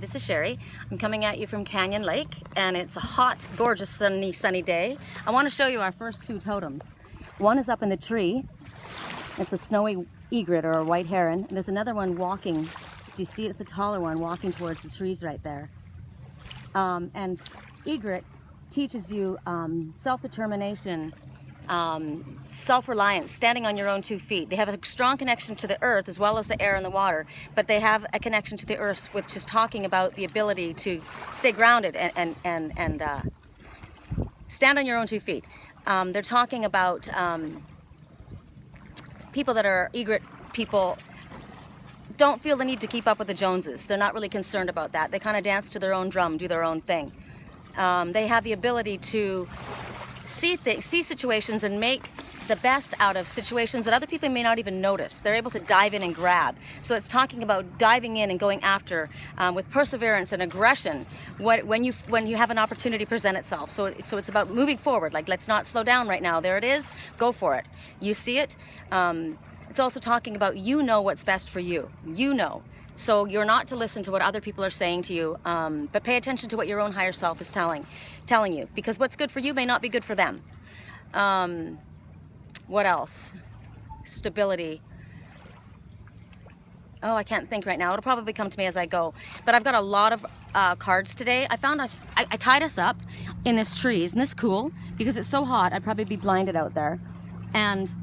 this is Sherry. I'm coming at you from Canyon Lake, and it's a hot, gorgeous, sunny day. I want to show you our first two totems. One is up in the tree. It's a snowy egret or a white heron. And there's another one walking. Do you see it? It's a taller one walking towards the trees right there. And egret teaches you self-determination, self-reliance, standing on your own 2 feet. They have a strong connection to the earth as well as the air and the water, but they have a connection to the earth, which is talking about the ability to stay grounded and stand on your own 2 feet. They're talking about people that are egret people don't feel the need to keep up with the Joneses. They're not really concerned about that. They kind of dance to their own drum, do their own thing. They have the ability to see situations and make the best out of situations that other people may not even notice. They're able to dive in and grab. So it's talking about diving in and going after with perseverance and aggression when you have an opportunity present itself. So it's about moving forward. Like, let's not slow down right now. There it is. Go for it. You see it. It's also talking about what's best for you. So you're not to listen to what other people are saying to you, but pay attention to what your own higher self is telling you, because what's good for you may not be good for them. What else? Stability. Oh, I can't think right now. It'll probably come to me as I go. But I've got a lot of cards today. I tied us up in this tree. Isn't this cool? Because it's so hot, I'd probably be blinded out there. And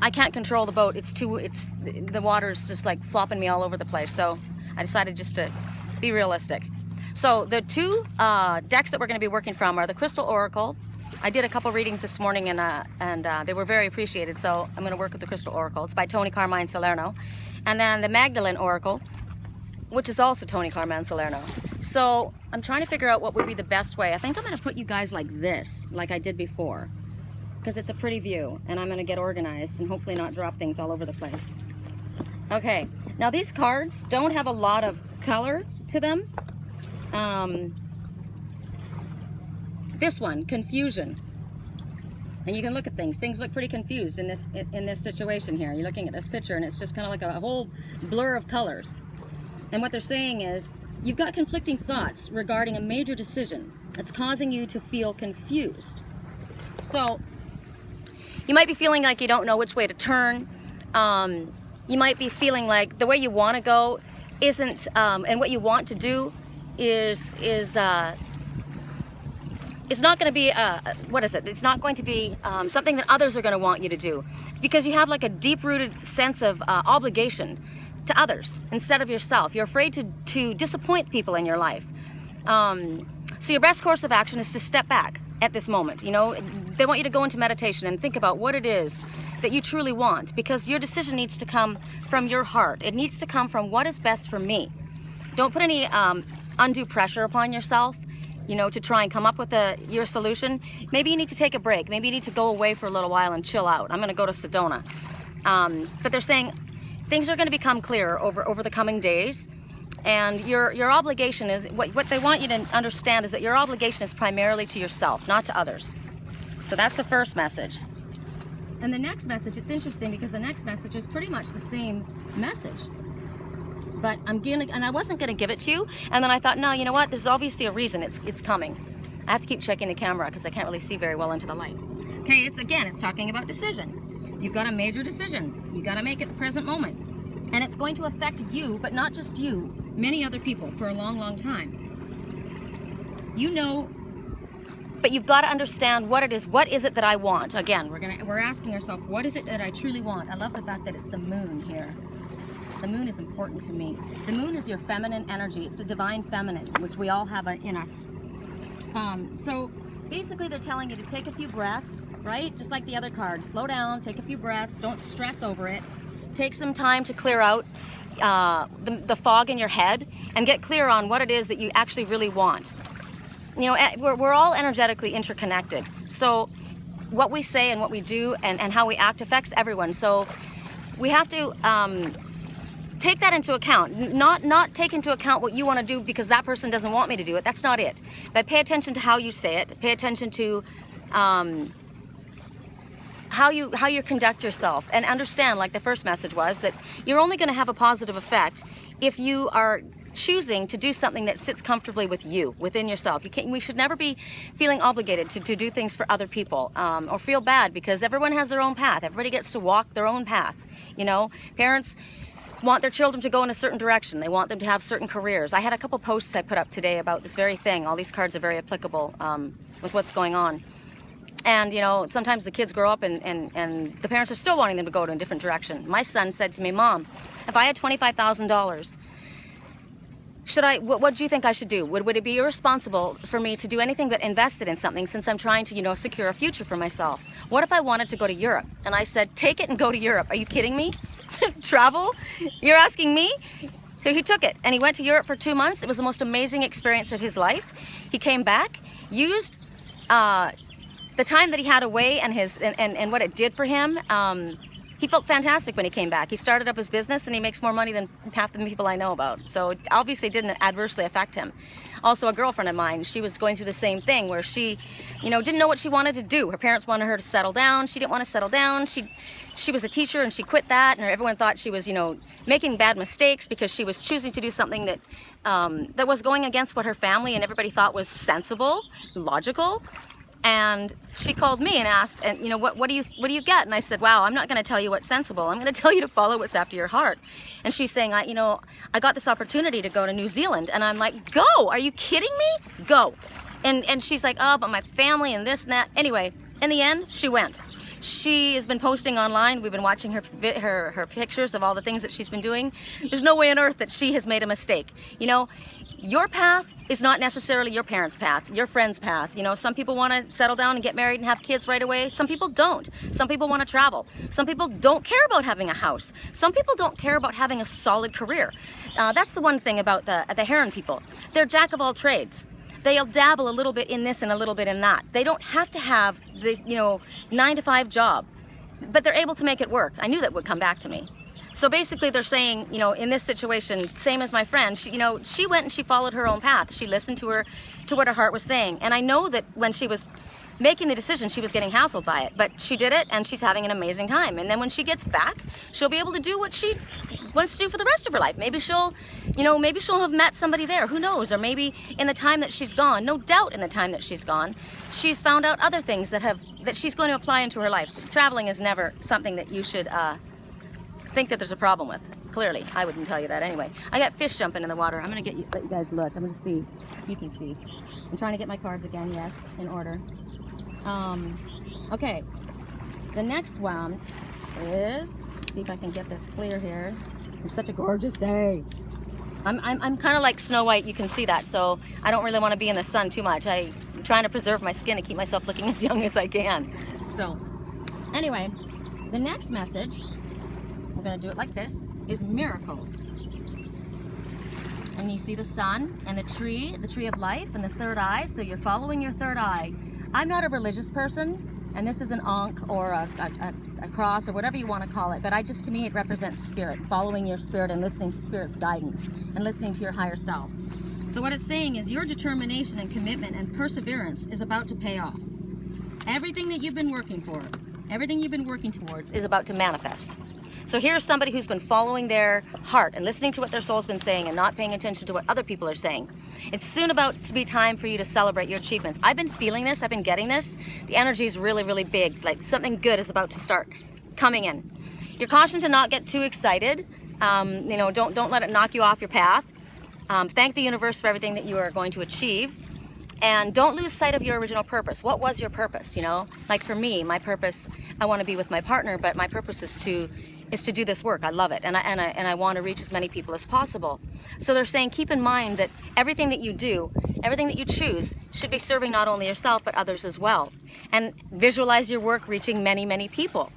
I can't control the boat. The water's just like flopping me all over the place. So I decided just to be realistic. So the two decks that we're going to be working from are the Crystal Oracle. I did a couple readings this morning and they were very appreciated. So I'm going to work with the Crystal Oracle. It's by Tony Carmine Salerno. And then the Magedeline Oracle, which is also Tony Carmine Salerno. So I'm trying to figure out what would be the best way. I think I'm going to put you guys like this, like I did before, because it's a pretty view, and I'm going to get organized and hopefully not drop things all over the place. Okay, now these cards don't have a lot of color to them. This one, confusion. And you can look at things. Things look pretty confused in this situation here. You're looking at this picture and it's just kind of like a whole blur of colors. And what they're saying is, you've got conflicting thoughts regarding a major decision. It's causing you to feel confused. So you might be feeling like you don't know which way to turn. You might be feeling like the way you want to go isn't, and what you want to do is not going to be, It's not going to be something that others are going to want you to do, because you have like a deep-rooted sense of obligation to others instead of yourself. You're afraid to disappoint people in your life. So your best course of action is to step back at this moment. You know, they want you to go into meditation and think about what it is that you truly want, because your decision needs to come from your heart. It needs to come from what is best for me. Don't put any undue pressure upon yourself, you know, to try and come up with your solution. Maybe you need to take a break. Maybe you need to go away for a little while and chill out. I'm going to go to Sedona. But they're saying things are going to become clearer over the coming days. And your obligation is, what they want you to understand is that your obligation is primarily to yourself, not to others. So that's the first message. And the next message, it's interesting because the next message is pretty much the same message. But I wasn't gonna give it to you, and then I thought, no, you know what? There's obviously a reason it's coming. I have to keep checking the camera because I can't really see very well into the light. Okay, it's talking about decision. You've got a major decision. You got to make it the present moment, and it's going to affect you, but not just you, many other people for a long, long time. You know, but you've got to understand what it is. What is it that I want? Again, we're asking ourselves, what is it that I truly want? I love the fact that it's the moon here. The moon is important to me. The moon is your feminine energy. It's the divine feminine, which we all have in us. So basically they're telling you to take a few breaths, right? Just like the other card. Slow down, take a few breaths, don't stress over it. Take some time to clear out the fog in your head and get clear on what it is that you actually really want. You know, we're all energetically interconnected. So what we say and what we do and how we act affects everyone. So we have to take that into account. Not take into account what you want to do because that person doesn't want me to do it. That's not it. But pay attention to how you say it. Pay attention to how you conduct yourself, and understand, like the first message was, that you're only going to have a positive effect if you are choosing to do something that sits comfortably with you, within yourself. We should never be feeling obligated to do things for other people, or feel bad, because everyone has their own path. Everybody gets to walk their own path. You know, parents want their children to go in a certain direction. They want them to have certain careers. I had a couple posts I put up today about this very thing. All these cards are very applicable with what's going on. And, you know, sometimes the kids grow up and the parents are still wanting them to go in a different direction. My son said to me, Mom, if I had $25,000, what do you think I should do? Would it be irresponsible for me to do anything but invest it in something, since I'm trying to, you know, secure a future for myself? What if I wanted to go to Europe? And I said, take it and go to Europe. Are you kidding me? Travel? You're asking me? So he took it and he went to Europe for 2 months. It was the most amazing experience of his life. He came back, used the time that he had away and what it did for him. He felt fantastic when he came back. He started up his business and he makes more money than half the people I know about. So it obviously didn't adversely affect him. Also, a girlfriend of mine, she was going through the same thing where she, you know, didn't know what she wanted to do. Her parents wanted her to settle down. She didn't want to settle down. She was a teacher and she quit that, and everyone thought she was, you know, making bad mistakes because she was choosing to do something that that was going against what her family and everybody thought was sensible, logical. And she called me and asked, and you know, what do you get? And I said, wow, I'm not going to tell you what's sensible. I'm going to tell you to follow what's after your heart. And she's saying, I got this opportunity to go to New Zealand. And I'm like, go, are you kidding me? Go. And she's like, oh, but my family and this and that. Anyway, in the end, she went. She has been posting online. We've been watching her pictures of all the things that she's been doing. There's no way on earth that she has made a mistake. You know, your path is not necessarily your parents' path, your friend's path. You know, some people want to settle down and get married and have kids right away. Some people don't. Some people want to travel. Some people don't care about having a house. Some people don't care about having a solid career. That's the one thing about the Heron people. They're jack of all trades. They'll dabble a little bit in this and a little bit in that. They don't have to have the, 9-to-5 job, but they're able to make it work. I knew that would come back to me. So basically they're saying, in this situation, same as my friend, she went and she followed her own path. She listened to what her heart was saying. And I know that when she was making the decision, she was getting hassled by it, but she did it and she's having an amazing time. And then when she gets back, she'll be able to do what she wants to do for the rest of her life. Maybe she'll have met somebody there, who knows? Or maybe in the time that she's gone, no doubt in the time that she's gone, she's found out other things that she's going to apply into her life. Traveling is never something that you should think that there's a problem with. Clearly, I wouldn't tell you that anyway. I got fish jumping in the water. I'm gonna let you guys look. I'm gonna see if you can see. I'm trying to get my cards again, yes, in order. Okay, the next one is, let's see if I can get this clear here. It's such a gorgeous day. I'm kind of like Snow White, you can see that, so I don't really want to be in the sun too much. I'm trying to preserve my skin to keep myself looking as young as I can. So, anyway, the next message, we're going to do it like this, is miracles. And you see the sun and the tree of life and the third eye, so you're following your third eye. I'm not a religious person, and this is an ankh or a cross or whatever you want to call it, but to me it represents spirit, following your spirit and listening to spirit's guidance and listening to your higher self. So what it's saying is your determination and commitment and perseverance is about to pay off. Everything that you've been working for, everything you've been working towards is about to manifest. So here's somebody who's been following their heart and listening to what their soul's been saying and not paying attention to what other people are saying. It's soon about to be time for you to celebrate your achievements. I've been feeling this, I've been getting this. The energy is really, really big, like something good is about to start coming in. You're cautioned to not get too excited. Don't let it knock you off your path. Thank the universe for everything that you are going to achieve. And don't lose sight of your original purpose. What was your purpose, Like for me, my purpose, I want to be with my partner, but my purpose is to do this work. I love it, and I want to reach as many people as possible. So they're saying, keep in mind that everything that you do, everything that you choose, should be serving not only yourself but others as well. And visualize your work reaching many, many people,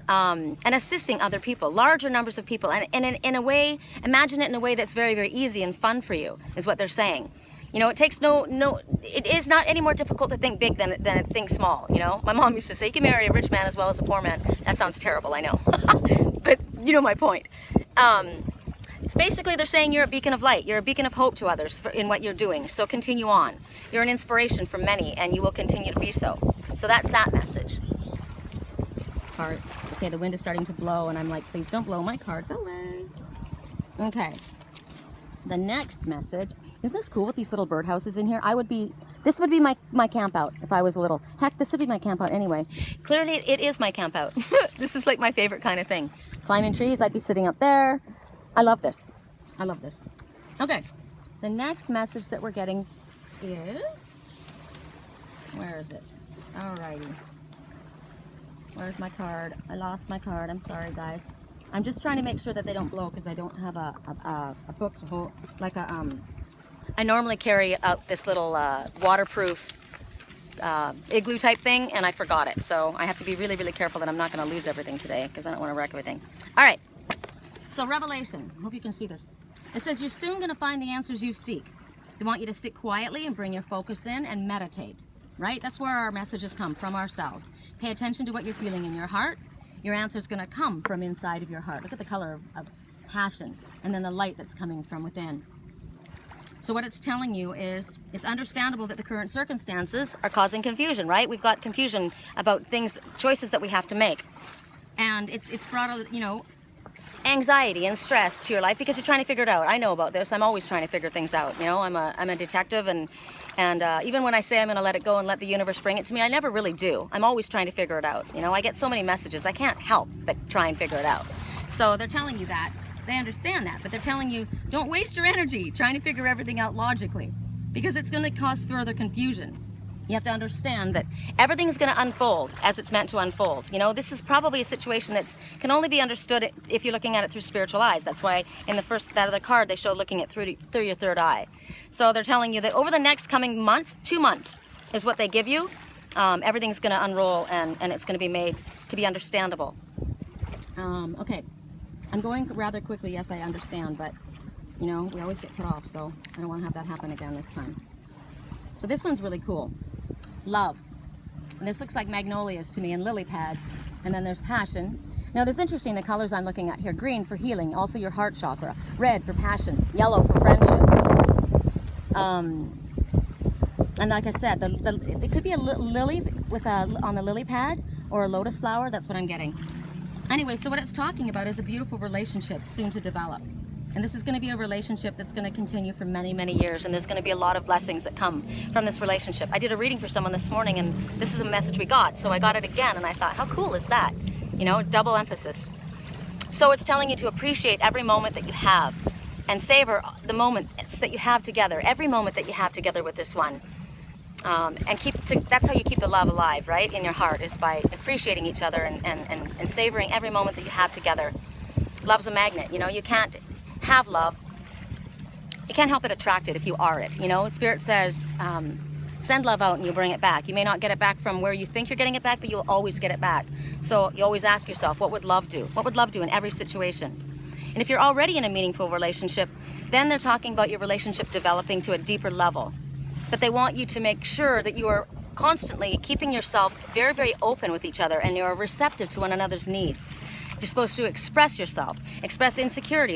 and assisting other people, larger numbers of people, and in a way, imagine it in a way that's very, very easy and fun for you, is what they're saying. It takes it is not any more difficult to think big than think small, My mom used to say, you can marry a rich man as well as a poor man. That sounds terrible, I know. But you know my point. Basically, they're saying you're a beacon of light. You're a beacon of hope to others in what you're doing. So continue on. You're an inspiration for many, and you will continue to be so. So that's that message. Okay, the wind is starting to blow, and I'm like, please don't blow my cards away. Okay. The next message, isn't this cool with these little birdhouses in here? This would be my camp out if I was little. Heck, this would be my camp out anyway. Clearly it is my camp out. This is like my favorite kind of thing. Climbing trees, I'd be sitting up there. I love this. I love this. Okay, the next message that we're getting is, where is it? Alrighty. Where's my card? I lost my card. I'm sorry, guys. I'm just trying to make sure that they don't blow because I don't have a book to hold, like I normally carry out this little waterproof igloo type thing, and I forgot it. So I have to be really, really careful that I'm not going to lose everything today because I don't want to wreck everything. All right. So Revelation. I hope you can see this. It says you're soon going to find the answers you seek. They want you to sit quietly and bring your focus in and meditate. Right? That's where our messages come from ourselves. Pay attention to what you're feeling in your heart. Your answer is going to come from inside of your heart. Look at the color of passion and then the light that's coming from within. So what it's telling you is it's understandable that the current circumstances are causing confusion, right? We've got confusion about things, choices that we have to make. And it's brought, you know, anxiety and stress to your life because you're trying to figure it out. I know about this. I'm always trying to figure things out. You know, I'm a detective, and even when I say I'm going to let it go and let the universe bring it to me, I never really do. I'm always trying to figure it out. You know, I get so many messages. I can't help but try and figure it out. So they're telling you that. They understand that, but they're telling you don't waste your energy trying to figure everything out logically because it's going to cause further confusion. You have to understand that everything's going to unfold as it's meant to unfold. You know, this is probably a situation that can only be understood if you're looking at it through spiritual eyes. That's why in the first, that other card, they show looking at through your third eye. So they're telling you that over the next coming months, 2 months is what they give you, everything's going to unroll and it's going to be made to be understandable. Okay, I'm going rather quickly. Yes, I understand, but you know, we always get cut off, so I don't want to have that happen again this time. So this one's really cool. Love. And this looks like magnolias to me and lily pads. And then there's passion. Now this is interesting, the colors I'm looking at here. Green for healing, also your heart chakra. Red for passion. Yellow for friendship. And like I said, it could be a lily with on the lily pad or a lotus flower. That's what I'm getting. Anyway, so what it's talking about is a beautiful relationship soon to develop. And this is going to be a relationship that's going to continue for many, many years. And there's going to be a lot of blessings that come from this relationship. I did a reading for someone this morning, and this is a message we got. So I got it again, and I thought, how cool is that? You know, double emphasis. So it's telling you to appreciate every moment that you have and savor the moments that you have together, every moment that you have together with this one. And that's how you keep the love alive, right? In your heart, is by appreciating each other and savoring every moment that you have together. Love's a magnet, you know, you can't have love, you can't help but attract it if you are it. You know, Spirit says, send love out and you bring it back. You may not get it back from where you think you're getting it back, but you'll always get it back. So you always ask yourself, what would love do? What would love do in every situation? And if you're already in a meaningful relationship, then they're talking about your relationship developing to a deeper level. But they want you to make sure that you are constantly keeping yourself very, very open with each other and you're receptive to one another's needs. You're supposed to express yourself, express insecurity.